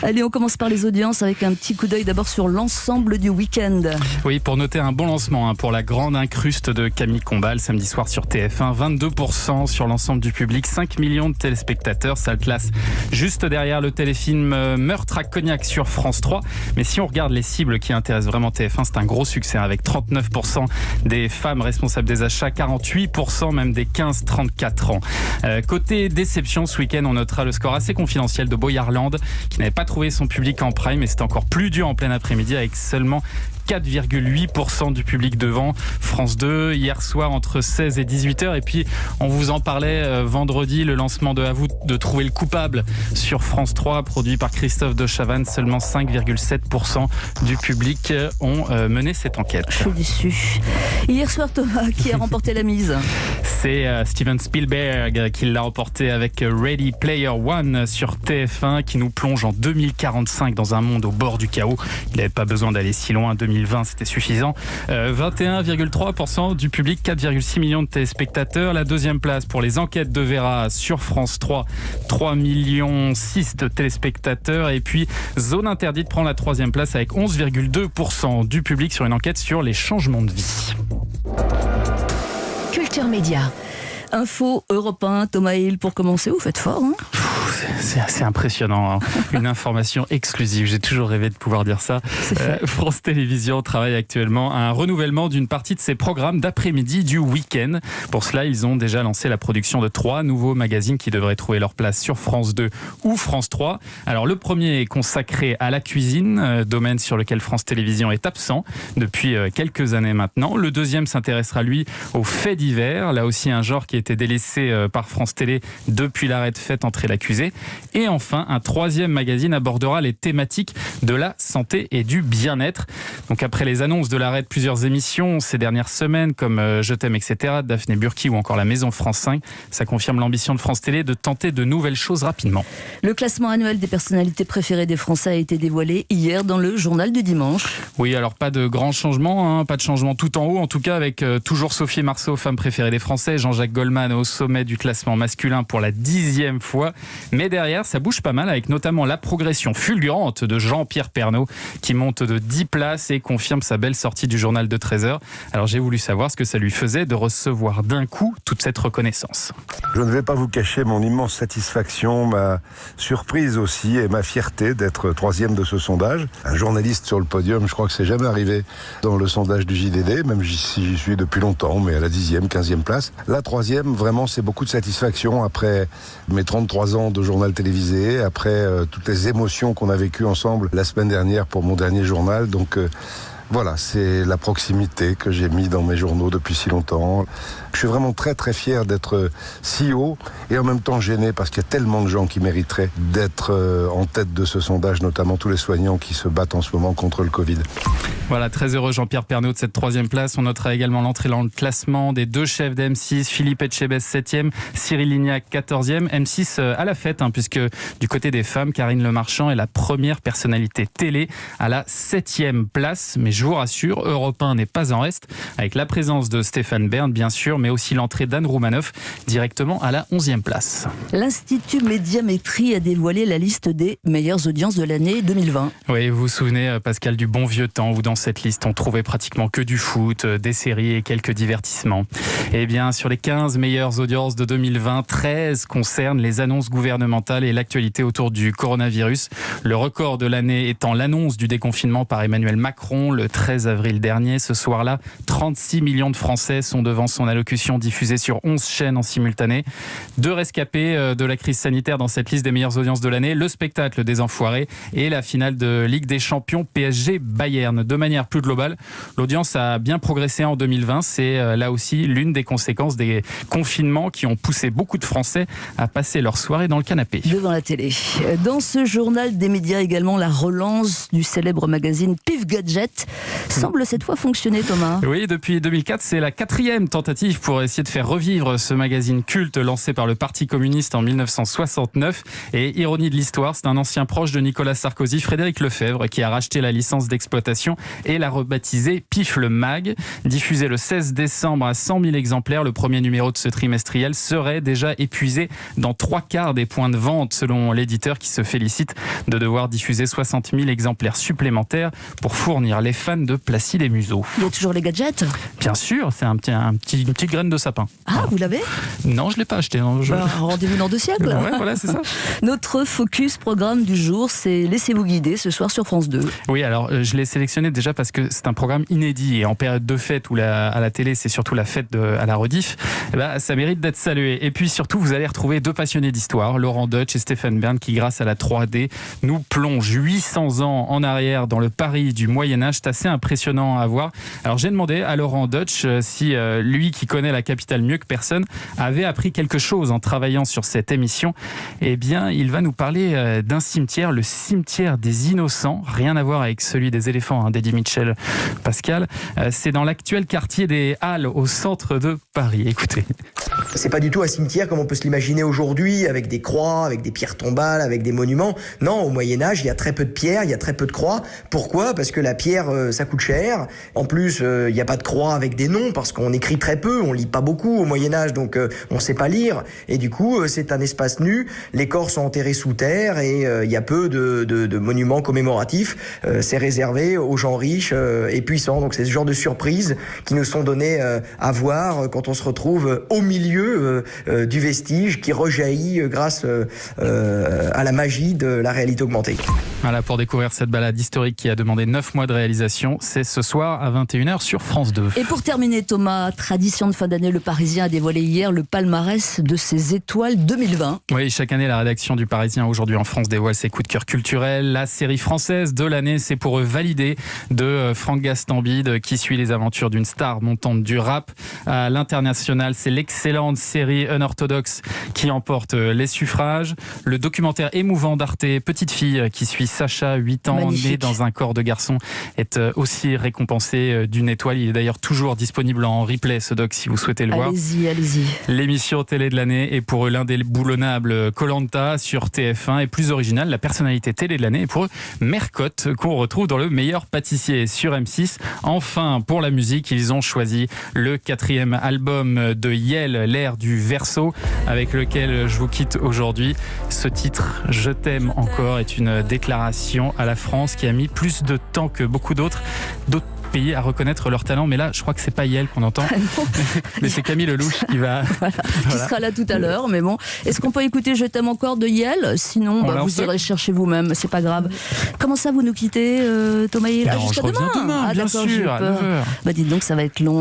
Allez, on commence par les audiences avec un petit coup d'œil d'abord sur l'ensemble du week-end. Oui, pour noter un bon lancement pour la grande incruste de Camille Combal samedi soir sur TF1, 22% sur l'ensemble du public, 5 millions de téléspectateurs, ça le classe juste derrière le téléfilm Meurtre à Cognac sur France 3. Mais si on regarde les cibles qui intéressent vraiment TF1, c'est un gros succès avec 39% des femmes responsables des achats, 48% même des 15-34 ans. Côté déception, ce week-end, on notera le score assez confidentiel de Boyarland qui n'avait pas trouvé son public en prime, et c'est encore plus dur en plein après-midi avec seulement 4,8% du public devant. France 2, hier soir entre 16 et 18h. Et puis, on vous en parlait vendredi, le lancement de À vous de trouver le coupable sur France 3, produit par Christophe de Chavannes. Seulement 5,7% du public ont mené cette enquête. Je suis déçu. Hier soir, Thomas, qui a remporté la mise? C'est Steven Spielberg qui l'a remporté avec Ready Player One sur TF1, qui nous plonge en 2045 dans un monde au bord du chaos. Il n'avait pas besoin d'aller si loin. 2020, c'était suffisant. 21,3% du public, 4,6 millions de téléspectateurs. La deuxième place pour les enquêtes de Vera sur France 3, 3,6 millions de téléspectateurs. Et puis, Zone Interdite prend la troisième place avec 11,2% du public sur une enquête sur les changements de vie. Culture Média. Info Europe 1, Thomas Hill, pour commencer, vous faites fort, hein? C'est assez impressionnant, hein. Une information exclusive, j'ai toujours rêvé de pouvoir dire ça. France Télévisions travaille actuellement à un renouvellement d'une partie de ses programmes d'après-midi du week-end. Pour cela, ils ont déjà lancé la production de 3 nouveaux magazines qui devraient trouver leur place sur France 2 ou France 3. Alors le premier est consacré à la cuisine, domaine sur lequel France Télévisions est absent depuis quelques années maintenant. Le deuxième s'intéressera lui aux faits divers, là aussi un genre qui a été délaissé par France Télé depuis l'arrêt de Faites entrer l'accusé. Et enfin, un troisième magazine abordera les thématiques de la santé et du bien-être. Donc après les annonces de l'arrêt de plusieurs émissions ces dernières semaines, comme Je t'aime, etc., Daphné Burki ou encore La Maison France 5, ça confirme l'ambition de France Télé de tenter de nouvelles choses rapidement. Le classement annuel des personnalités préférées des Français a été dévoilé hier dans le journal du dimanche. Oui, alors pas de grands changements, pas de changement tout en haut, en tout cas avec toujours Sophie Marceau, femme préférée des Français, Jean-Jacques Goldman au sommet du classement masculin pour la 10e fois. Mais derrière, ça bouge pas mal avec notamment la progression fulgurante de Jean-Pierre Pernaut qui monte de 10 places et confirme sa belle sortie du journal de 13h. Alors j'ai voulu savoir ce que ça lui faisait de recevoir d'un coup toute cette reconnaissance. Je ne vais pas vous cacher mon immense satisfaction, ma surprise aussi et ma fierté d'être 3e de ce sondage. Un journaliste sur le podium, je crois que c'est jamais arrivé dans le sondage du JDD, même si j'y suis depuis longtemps, mais à la 10e, 15e place. La 3e, vraiment, c'est beaucoup de satisfaction après mes 33 ans de journal télévisé, après toutes les émotions qu'on a vécues ensemble la semaine dernière pour mon dernier journal. Donc voilà, c'est la proximité que j'ai mis dans mes journaux depuis si longtemps. Je suis vraiment très très fier d'être si haut et en même temps gêné parce qu'il y a tellement de gens qui mériteraient d'être en tête de ce sondage, notamment tous les soignants qui se battent en ce moment contre le Covid. Voilà, très heureux Jean-Pierre Pernaut de cette 3e place. On notera également l'entrée dans le classement des 2 chefs d'M6, Philippe Etchebest 7e, Cyril Lignac 14e. M6 à la fête, puisque du côté des femmes, Karine Le Marchand est la première personnalité télé à la 7e place. Mais je vous rassure, Europe 1 n'est pas en reste, avec la présence de Stéphane Bern, bien sûr, mais aussi l'entrée d'Anne Roumanoff directement à la 11e place. L'Institut Médiamétrie a dévoilé la liste des meilleures audiences de l'année 2020. Oui, vous vous souvenez, Pascal, du bon vieux temps où dans cette liste, on trouvait pratiquement que du foot, des séries et quelques divertissements. Eh bien, sur les 15 meilleures audiences de 2020, 13 concernent les annonces gouvernementales et l'actualité autour du coronavirus. Le record de l'année étant l'annonce du déconfinement par Emmanuel Macron le 13 avril dernier. Ce soir-là, 36 millions de Français sont devant son allocution diffusée sur 11 chaînes en simultané. 2 rescapés de la crise sanitaire dans cette liste des meilleures audiences de l'année, le spectacle des Enfoirés et la finale de Ligue des Champions PSG-Bayern. De manière plus globale, l'audience a bien progressé en 2020. C'est là aussi l'une des conséquences des confinements qui ont poussé beaucoup de Français à passer leur soirée dans le canapé. Devant la télé. Dans ce journal des médias également, la relance du célèbre magazine Pif Gadget semble cette fois fonctionner, Thomas. Oui, depuis 2004, c'est la 4e tentative pour essayer de faire revivre ce magazine culte lancé par le Parti communiste en 1969. Et ironie de l'histoire, c'est un ancien proche de Nicolas Sarkozy, Frédéric Lefebvre, qui a racheté la licence d'exploitation et l'a rebaptisé Pif le Mag. Diffusé le 16 décembre à 100 000 exemplaires, le premier numéro de ce trimestriel serait déjà épuisé dans 3/4 des points de vente selon l'éditeur qui se félicite de devoir diffuser 60 000 exemplaires supplémentaires pour fournir les fans de Placide et Museau. Il y a toujours les gadgets? Bien sûr, c'est une petite graine de sapin. Ah, Voilà. vous l'avez? Non, je ne l'ai pas acheté. Non, Rendez-vous dans 2 siècles. Ouais, voilà, c'est ça. Notre focus programme du jour, c'est Laissez-vous guider ce soir sur France 2. Oui, alors je l'ai sélectionné déjà parce que c'est un programme inédit et en période de fête où à la télé c'est surtout la fête à la rediff, ça mérite d'être salué. Et puis surtout, vous allez retrouver 2 passionnés d'histoire, Laurent Deutsch et Stéphane Bern, qui grâce à la 3D nous plongent 800 ans en arrière dans le Paris du Moyen-Âge. C'est assez impressionnant à voir. Alors j'ai demandé à Laurent Deutsch si lui qui connaît la capitale mieux que personne avait appris quelque chose en travaillant sur cette émission. Eh bien, il va nous parler d'un cimetière, le cimetière des Innocents, rien à voir avec celui des éléphants, d'Eddie Mitchell, Pascal. C'est dans l'actuel quartier des Halles, au centre de Paris. Écoutez. C'est pas du tout un cimetière comme on peut se l'imaginer aujourd'hui, avec des croix, avec des pierres tombales, avec des monuments. Non, au Moyen-Âge, il y a très peu de pierres, il y a très peu de croix. Pourquoi ? Parce que la pierre, ça coûte cher. En plus, il n'y a pas de croix avec des noms, parce qu'on écrit très peu, on lit pas beaucoup au Moyen-Âge, donc on sait pas lire. Et du coup, c'est un espace nu. Les corps sont enterrés sous terre et il y a peu de monuments commémoratifs. C'est réservé aux gens riches et puissants. Donc c'est ce genre de surprises qui nous sont données à voir quand on se retrouve au milieu du vestige qui rejaillit grâce à la magie de la réalité augmentée. Voilà, pour découvrir cette balade historique qui a demandé 9 mois de réalisation, c'est ce soir à 21h sur France 2. Et pour terminer, Thomas, tradition de fin d'année, le Parisien a dévoilé hier le palmarès de ses étoiles 2020. Oui, chaque année, la rédaction du Parisien aujourd'hui en France dévoile ses coups de cœur culturels. La série française de l'année, c'est pour eux Validé de Franck Gastambide, qui suit les aventures d'une star montante du rap. À l'international, c'est l'excellente série Unorthodox qui emporte les suffrages. Le documentaire émouvant d'Arte, Petite fille, qui suit Sacha, 8 ans, Magnifique. né dans un corps de garçon, est aussi récompensé d'une étoile. Il est d'ailleurs toujours disponible en replay, ce doc, si vous souhaitez le voir. Allez-y. L'émission télé de l'année est pour eux l'indéboulonnable Koh-Lanta sur TF1 et plus original, la personnalité télé de l'année est pour eux Mercotte, qu'on retrouve dans Le Meilleur Pâtissier sur M6. Enfin, pour la musique, ils ont choisi le 4e album de Yel, l'ère du verso, avec lequel je vous quitte aujourd'hui. Ce titre, Je t'aime encore, est une déclaration à la France qui a mis plus de temps que beaucoup d'autres pays à reconnaître leur talent, mais là je crois que c'est pas Yel qu'on entend, mais c'est Camille Lelouch qui va Qui sera là tout à l'heure, mais bon, est-ce qu'on peut écouter Je t'aime encore de Yel? Sinon, vous irez chercher vous-même, c'est pas grave. Comment ça, vous nous quittez, Thomas? Je reviens demain, bien d'accord, sûr, à 9h. dites donc, ça va être long.